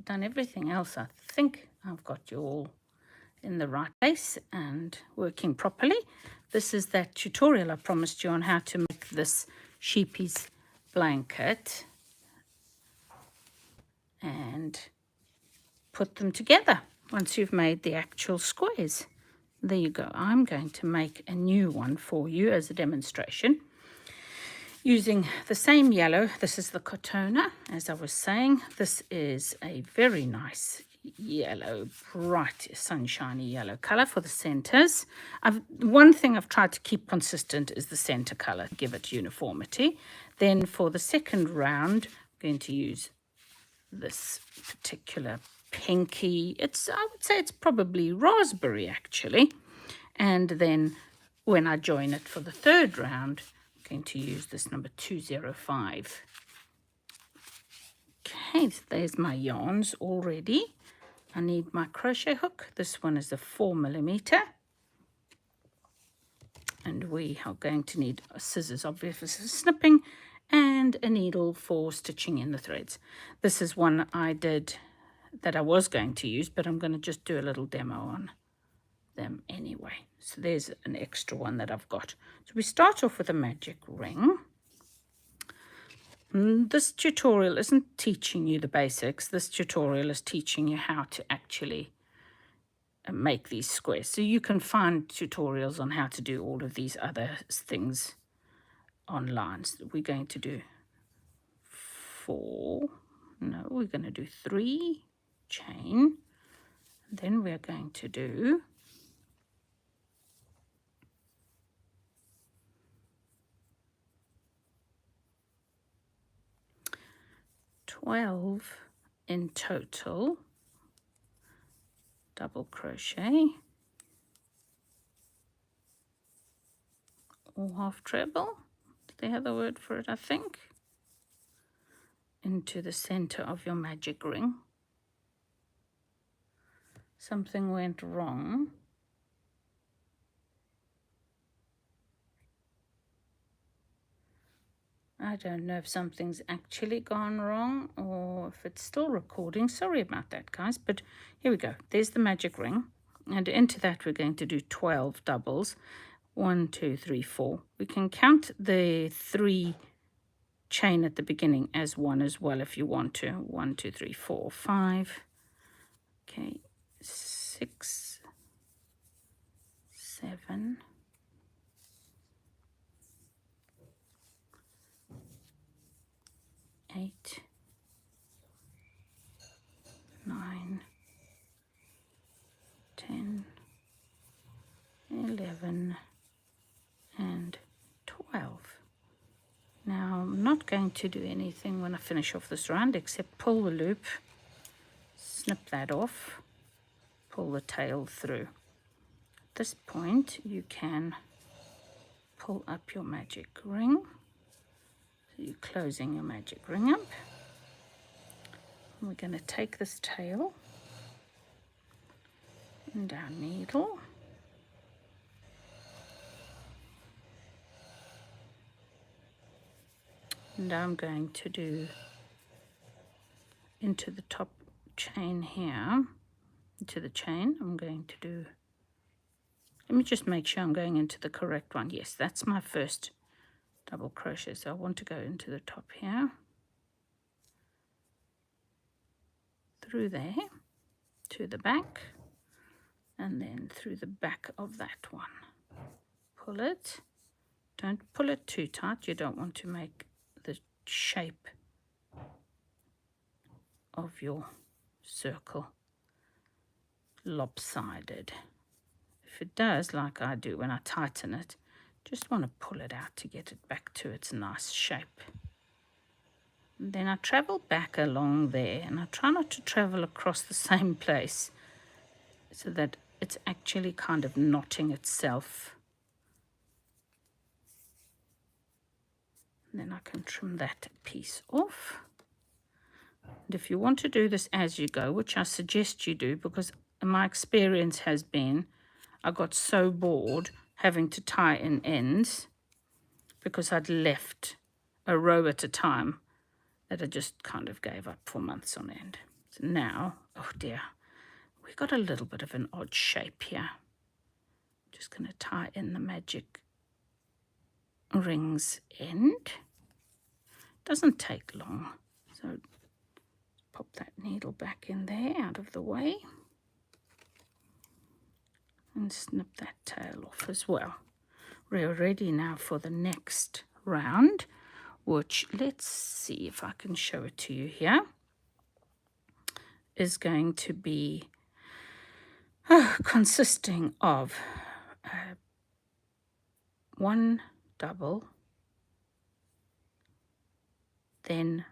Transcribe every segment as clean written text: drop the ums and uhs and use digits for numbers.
done everything else. I think I've got you all in the right place and working properly. This is that tutorial I promised you on how to make this Scheepjes blanket and put them together once you've made the actual squares. There you go. I'm going to make a new one for you as a demonstration using the same yellow. This is the Cotona, as I was saying. This is a very nice yellow, bright, sunshiny yellow color for the centers. One thing I've tried to keep consistent is the center color, give it uniformity. Then for the second round, I'm going to use this particular pinky. I would say it's probably raspberry actually. And then when I join it for the third round, I'm going to use this number 205. Okay, so there's my yarns already. I need my crochet hook. This one is a 4mm. And we are going to need scissors, obviously, for snipping, and a needle for stitching in the threads. This is one I did that I was going to use, but I'm going to just do a little demo on them anyway. So there's an extra one that I've got. So we start off with a magic ring. This tutorial isn't teaching you the basics. This tutorial is teaching you how to actually make these squares. So you can find tutorials on how to do all of these other things online. So we're going to do 4, no, we're going to do 3 chain. Then we're going to do 12 in total, double crochet or half treble, they have the word for it, I think, into the center of your magic ring. Something went wrong. I don't know if something's actually gone wrong or if it's still recording. Sorry about that, guys, but here we go. There's the magic ring, and into that we're going to do 12 doubles. 1, 2, 3, 4. We can count the 3 chain at the beginning as one as well if you want to. 1, 2, 3, 4, 5. Okay, 6, 7, 8, 9, 10, 11, and 12. Now I'm not going to do anything when I finish off this round except pull the loop, snip that off, pull the tail through. At this point you can pull up your magic ring. So you're closing your magic ring up. And we're going to take this tail and our needle, and I'm going to do into the top chain here, into the chain, I'm going to do, let me just make sure I'm going into the correct one. Yes, that's my first double crochet. So I want to go into the top here, through there, to the back, and then through the back of that one. Pull it. Don't pull it too tight. You don't want to make the shape of your circle lopsided. If it does, like I do when I tighten it, just want to pull it out to get it back to its nice shape. And then I travel back along there, and I try not to travel across the same place so that it's actually kind of knotting itself. And then I can trim that piece off. And if you want to do this as you go, which I suggest you do, because my experience has been I got so bored having to tie in ends because I'd left a row at a time that I just kind of gave up for months on end. So now, oh dear, we got a little bit of an odd shape here. Just going to tie in the magic rings end. Doesn't take long. So pop that needle back in there out of the way. And snip that tail off as well. We're ready now for the next round, which, let's see if I can show it to you here, is going to be consisting of one double, then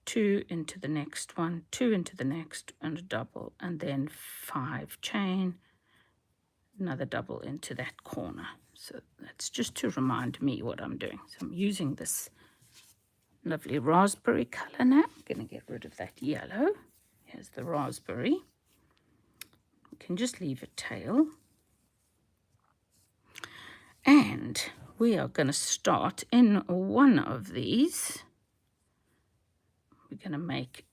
2 into the next one, 2 into the next, and a double, and then 5 chain, another double into that corner. So that's just to remind me what I'm doing. So I'm using this lovely raspberry color now. I'm going to get rid of that yellow. Here's the raspberry. You can just leave a tail. And we are going to start in one of these. We're going to make,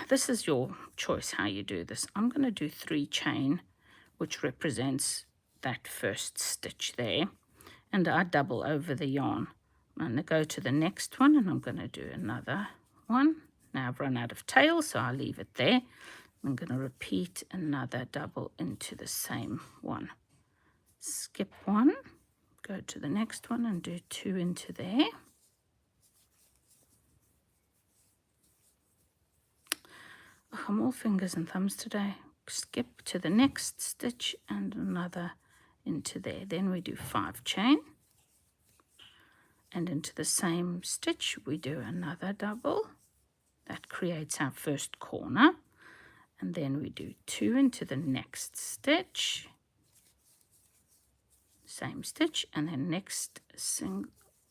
this is your choice how you do this. I'm going to do 3 chain, which represents that first stitch there. And I double over the yarn. I'm going to go to the next one and I'm going to do another one. Now I've run out of tail, so I'll leave it there. I'm going to repeat another double into the same one. Skip one, go to the next one and do 2 into there. Oh, I'm all fingers and thumbs today. Skip to the next stitch and another into there. Then we do 5 chain. And into the same stitch we do another double. That creates our first corner. And then we do 2 into the next stitch. Same stitch, and then next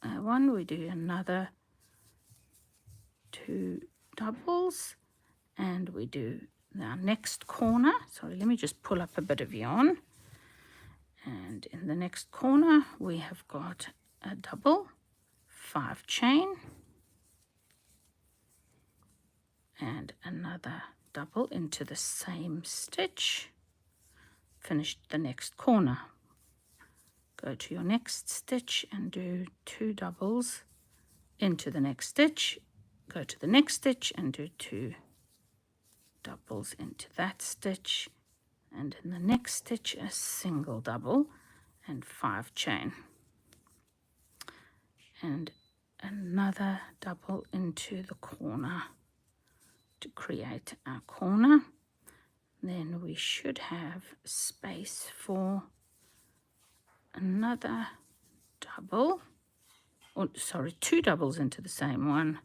one we do another 2 doubles, and we do our next corner. Sorry, let me just pull up a bit of yarn. And in the next corner we have got a double, 5 chain, and another double into the same stitch. Finished the next corner. Go to your next stitch and do 2 doubles into the next stitch. Go to the next stitch and do 2 doubles into that stitch. And in the next stitch, a single double and 5 chain. And another double into the corner to create our corner. Then we should have space for another double, or sorry, 2 doubles into the same one,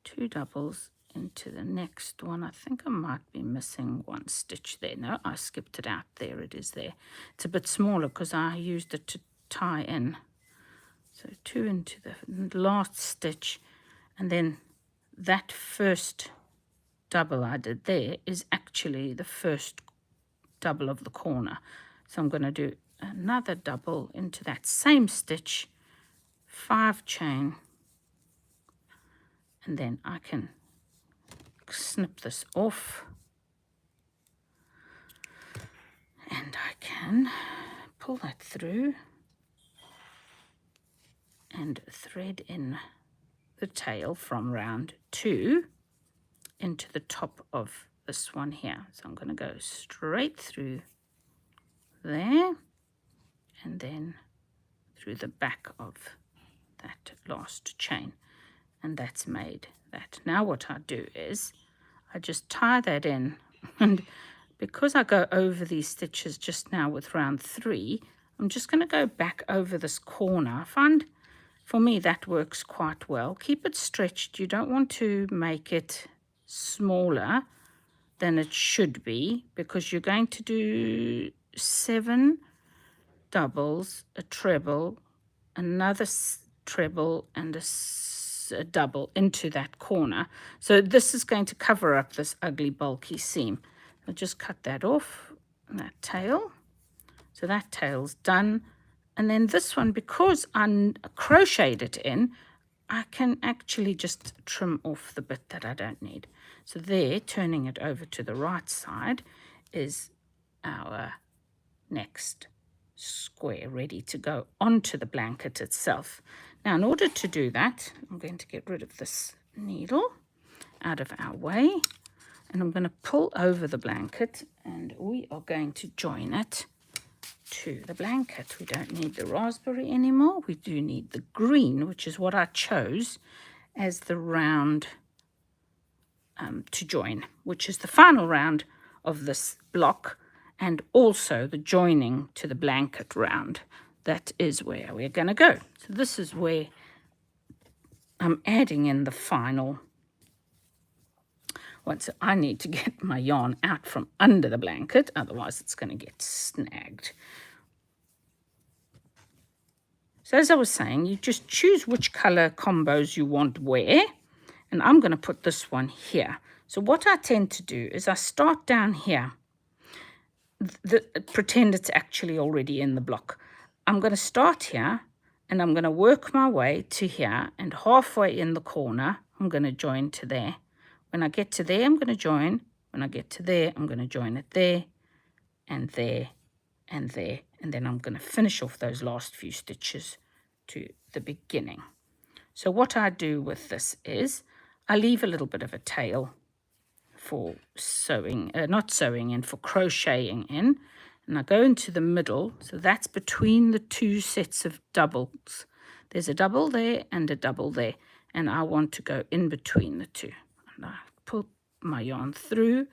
2 doubles into the next one. I think I might be missing 1 stitch there. No, I skipped it out. There it is there. It's a bit smaller because I used it to tie in. So 2 into the last stitch, and then that first double I did there is actually the first double of the corner. So I'm going to do another double into that same stitch, 5 chain, and then I can snip this off and I can pull that through and thread in the tail from round 2 into the top of this one here. So I'm going to go straight through there and then through the back of that last chain, and that's made that. Now what I do is I just tie that in, and because I go over these stitches just now with round 3, I'm just going to go back over this corner. I find for me that works quite well. Keep it stretched. You don't want to make it smaller than it should be, because you're going to do 7 doubles, a treble, another treble, and a double into that corner. So this is going to cover up this ugly bulky seam. I'll just cut that off, that tail. So that tail's done. And then this one, because I crocheted it in, I can actually just trim off the bit that I don't need. So there, turning it over to the right side, is our next square ready to go onto the blanket itself. Now, in order to do that, I'm going to get rid of this needle out of our way, and I'm going to pull over the blanket, and we are going to join it to the blanket. We don't need the raspberry anymore. We do need the green, which is what I chose as the round to join, which is the final round of this block, and also the joining to the blanket round. That is where we're going to go. So this is where I'm adding in the final one. So I need to get my yarn out from under the blanket, otherwise it's going to get snagged. So as I was saying, you just choose which color combos you want where, and I'm going to put this one here. So what I tend to do is I start down here, pretend it's actually already in the block. I'm going to start here, and I'm going to work my way to here, and halfway in the corner, I'm going to join to there. When I get to there, I'm going to join. When I get to there, I'm going to join it there, and there, and there, and then I'm going to finish off those last few stitches to the beginning. So what I do with this is I leave a little bit of a tail for sewing, not sewing in, for crocheting in, and I go into the middle, so that's between the two sets of doubles. There's a double there and a double there, and I want to go in between the two. And I pull my yarn through,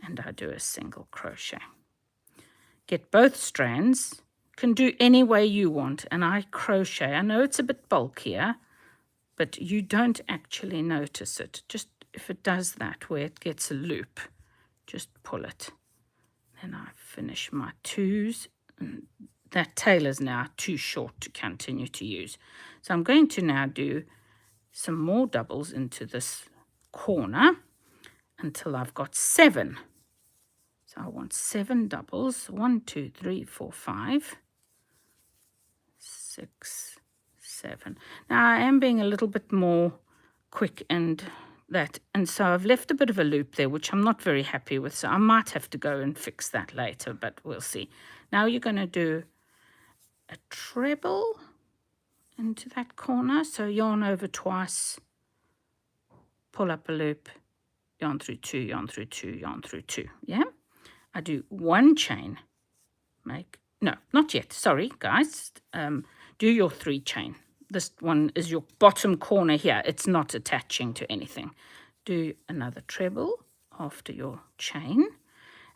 and I do a single crochet. Get both strands, can do any way you want, and I crochet. I know it's a bit bulkier, but you don't actually notice it. Just if it does that where it gets a loop, just pull it. Then I finish my twos, and that tail is now too short to continue to use. So I'm going to now do some more doubles into this corner until I've got 7. So I want 7 doubles. 1, 2, 3, 4, 5, 6, 7. Now I am being a little bit more quick and so I've left a bit of a loop there, which I'm not very happy with, so I might have to go and fix that later, but we'll see. Now you're going to do a treble into that corner, so yarn over twice, pull up a loop, yarn through 2, yarn through 2, yarn through 2. Yeah, I do 1 chain, not yet, sorry guys, do your 3 chain. This one is your bottom corner here. It's not attaching to anything. Do another treble after your chain,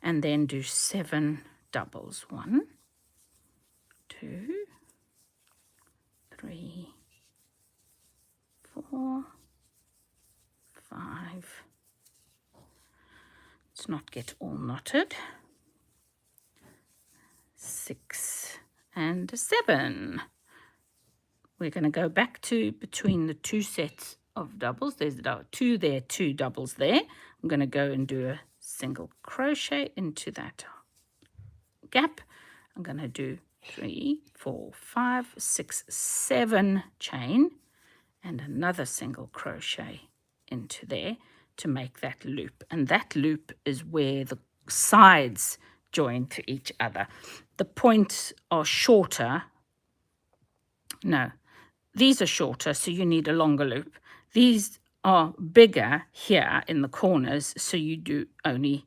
and then do 7 doubles. 1, 2, 3, 4, 5. Let's not get all knotted. 6 and 7. We're going to go back to between the 2 sets of doubles. There's 2 there, 2 doubles there. I'm going to go and do a single crochet into that gap. I'm going to do 3, 4, 5, 6, 7 chain and another single crochet into there to make that loop. And that loop is where the sides join to each other. The points are shorter. No, these are shorter, so you need a longer loop. These are bigger here in the corners, so you do only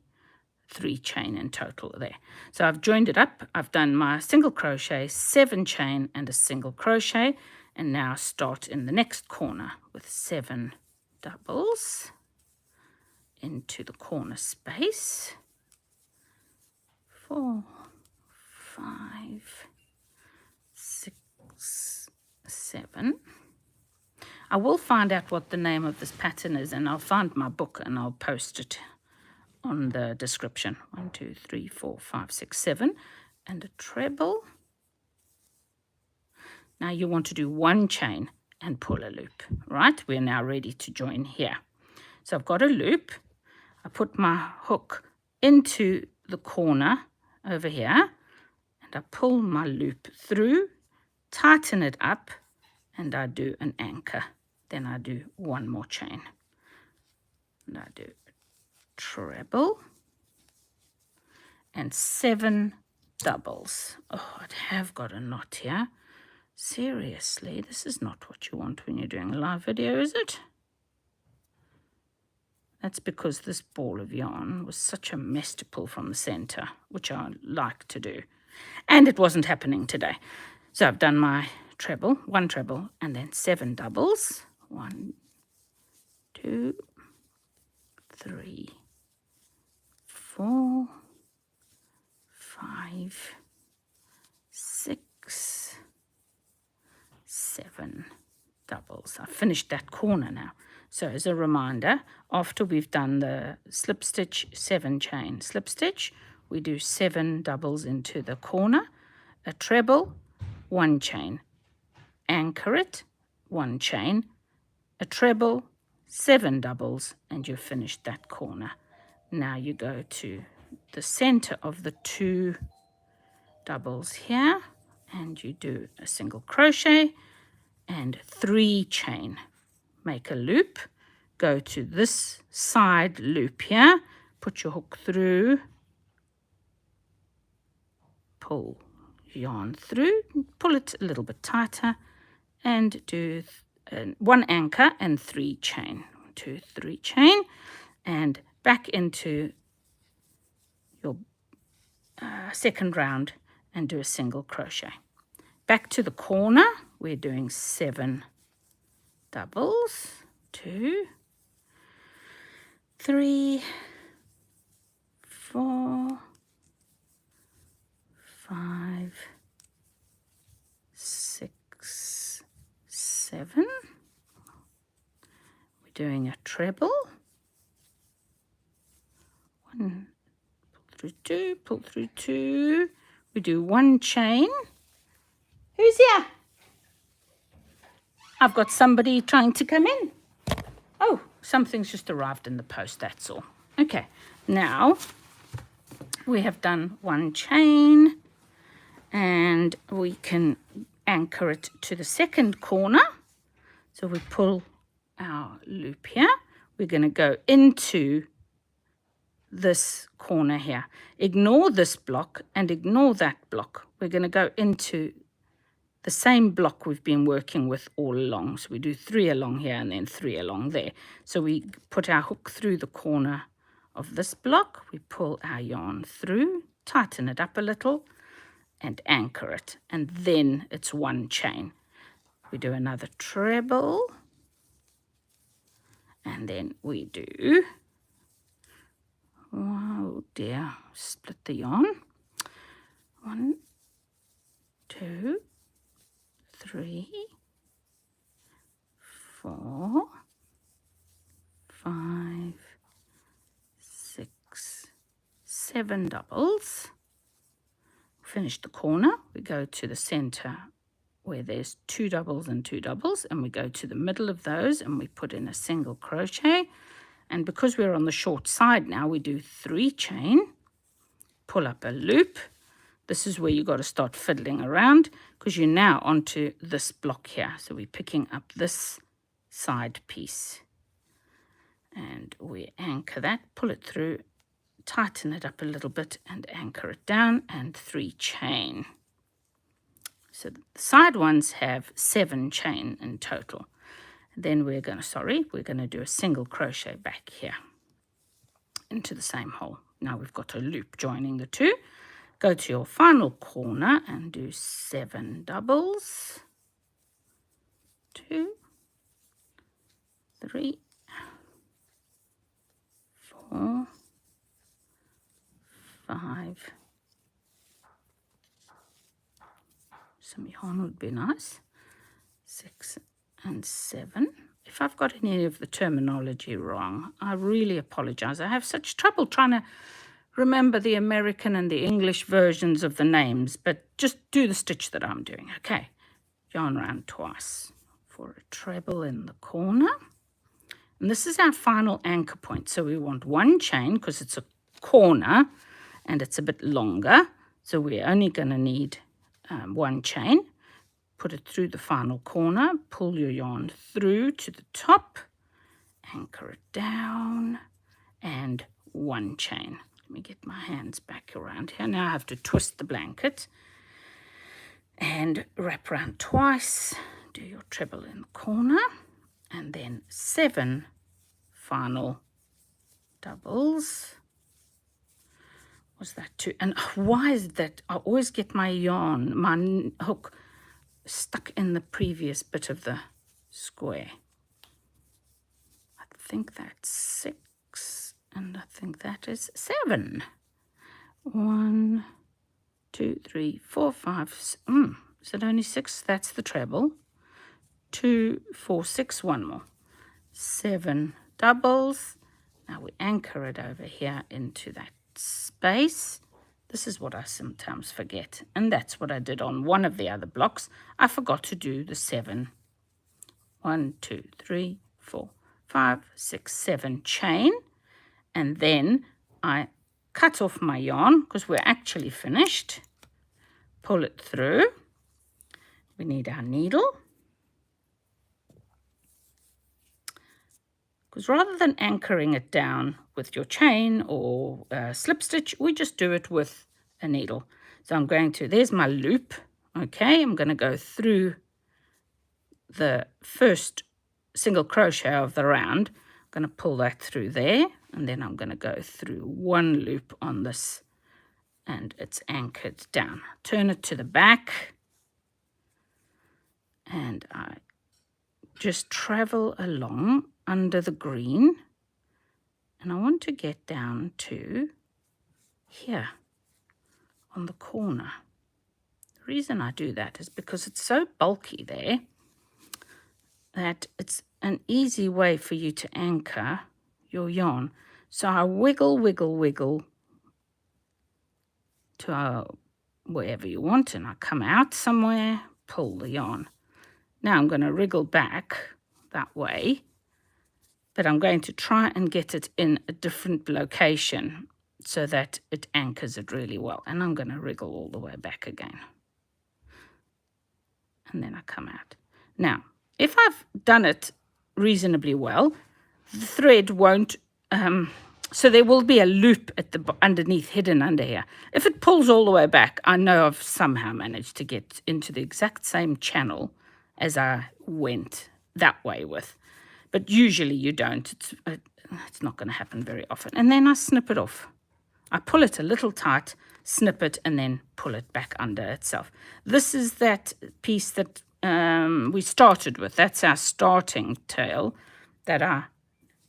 3 chain in total there. So I've joined it up. I've done my single crochet, 7 chain and a single crochet, and now start in the next corner with 7 doubles into the corner space. 4, 5, 6, 7. I will find out what the name of this pattern is, and I'll find my book and I'll post it on the description. 1, 2, 3, 4, 5, 6, 7, and a treble. Now you want to do 1 chain and pull a loop, right? We're now ready to join here. So I've got a loop. I put my hook into the corner over here, and I pull my loop through, tighten it up, and I do an anchor. then I do one more chain. And I do treble and 7 doubles. Oh, I have got a knot here. Seriously, this is not what you want when you're doing a live video, is it? That's because this ball of yarn was such a mess to pull from the center, which I like to do. And it wasn't happening today. So I've done my treble, 1 treble, and then 7 doubles. 1, 2, 3, 4, 5, 6, 7 doubles. I've finished that corner now. So as a reminder, after we've done the slip stitch, 7 chain slip stitch, we do 7 doubles into the corner, a treble, 1 chain, anchor it, 1 chain, a treble, 7 doubles, and you've finished that corner. Now you go to the center of the 2 doubles here, and you do a single crochet and 3 chain. Make a loop, go to this side loop here, put your hook through, pull yarn through, pull it a little bit tighter, and do 1 anchor and 3 chain. 1, 2, 3 chain, and back into your second round and do a single crochet. Back to the corner, we're doing 7 doubles, 2, 3, 4, 5, 6, 7. We're doing a treble. 1, pull through 2, pull through 2. We do 1 chain. Who's here? I've got somebody trying to come in. Oh, something's just arrived in the post, that's all. Okay, now we have done 1 chain, and we can anchor it to the second corner. So we pull our loop here. We're going to go into this corner here. Ignore this block and ignore that block. We're going to go into the same block we've been working with all along. So we do 3 along here and then 3 along there. So we put our hook through the corner of this block. We pull our yarn through, tighten it up a little, and anchor it. And then it's 1 chain. We do another treble. And then we do, oh dear, split the yarn. 1, 2, 3, 4, 5, 6, 7 doubles. Finish the corner. We go to the center where there's 2 doubles and 2 doubles, and we go to the middle of those and we put in a single crochet. And because we're on the short side now, we do 3 chain, pull up a loop. This is where you got to start fiddling around, because you're now onto this block here. So we're picking up this side piece, and we anchor that, pull it through, tighten it up a little bit, and anchor it down, and 3 chain. So the side ones have 7 chain in total. Then we're going to do a single crochet back here into the same hole. Now we've got a loop joining the 2. Go to your final corner and do 7 doubles. 2, 3, 4, 5. Some yarn would be nice. 6 and 7. If I've got any of the terminology wrong, I really apologize. I have such trouble trying to remember the American and the English versions of the names, but just do the stitch that I'm doing. Okay, yarn around twice for a treble in the corner. And this is our final anchor point. So we want 1 chain because it's a corner and it's a bit longer. So we're only going to need 1 chain. put it through the final corner, pull your yarn through to the top, anchor it down, and one chain. Let me get my hands back around here. Now I have to twist the blanket and wrap around twice, do your treble in the corner, and then 7 final doubles. Was that 2? And why is that? I always get my yarn, my hook, stuck in the previous bit of the square. I think that's 6, and I think that is 7. 1, 2, 3, 4, 5. Is it only 6? That's the treble. 2, 4, 6. One more. 7 doubles. Now we anchor it over here into that space. This is what I sometimes forget, and that's what I did on one of the other blocks. I forgot to do the 7. 1, 2, 3, 4, 5, 6, 7 chain, and then I cut off my yarn because we're actually finished. Pull it through. We need our needle, because rather than anchoring it down with your chain or slip stitch, we just do it with a needle. So I'm going to, there's my loop. Okay, I'm going to go through the first single crochet of the round. I'm going to pull that through there, and then I'm going to go through one loop on this, and it's anchored down. Turn it to the back, and I just travel along under the green, and I want to get down to here on the corner. The reason I do that is because it's so bulky there that it's an easy way for you to anchor your yarn. So I wiggle, wiggle, wiggle to wherever you want, and I come out somewhere, pull the yarn. Now I'm going to wriggle back that way, but I'm going to try and get it in a different location so that it anchors it really well. And I'm going to wriggle all the way back again. And then I come out. Now, if I've done it reasonably well, the thread won't, so there will be a loop at the underneath, hidden under here. If it pulls all the way back, I know I've somehow managed to get into the exact same channel as I went that way with. But usually you don't. It's not going to happen very often. And then I snip it off. I pull it a little tight, snip it, and then pull it back under itself. This is that piece that we started with. That's our starting tail that I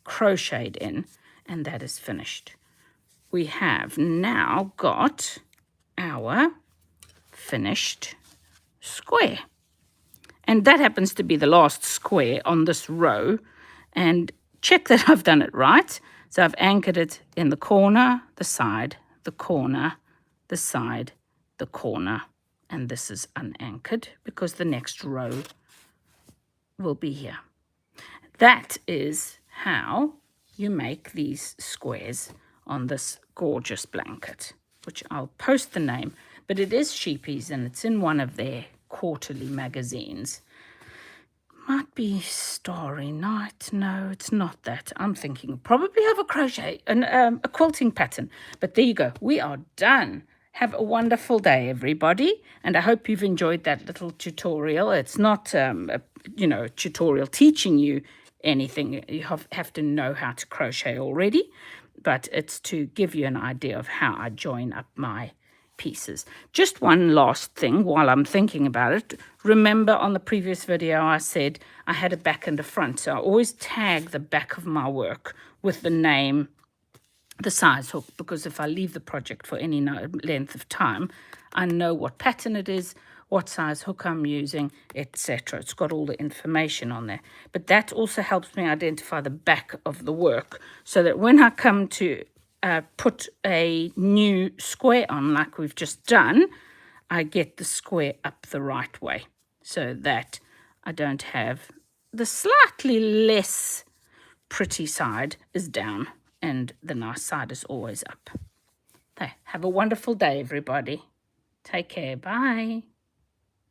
crocheted in, and that is finished. We have now got our finished square. And that happens to be the last square on this row. And check that I've done it right. So I've anchored it in the corner, the side, the corner, the side, the corner. And this is unanchored because the next row will be here. That is how you make these squares on this gorgeous blanket, which I'll post the name. But it is Scheepjes, and it's in one of their quarterly magazines. Might be Starry Night. No, it's not that. I'm thinking probably of a crochet and a quilting pattern. But there you go. We are done. Have a wonderful day, everybody. And I hope you've enjoyed that little tutorial. It's not, a tutorial teaching you anything. You have to know how to crochet already. But it's to give you an idea of how I join up my pieces. Just one last thing while I'm thinking about it. Remember on the previous video I said I had a back and a front, so I always tag the back of my work with the name, the size hook, because if I leave the project for any length of time, I know what pattern it is, what size hook I'm using, etc. It's got all the information on there. But that also helps me identify the back of the work, so that when I come to put a new square on like we've just done, I get the square up the right way so that I don't have the slightly less pretty side is down and the nice side is always up. Okay, have a wonderful day, everybody. Take care. Bye.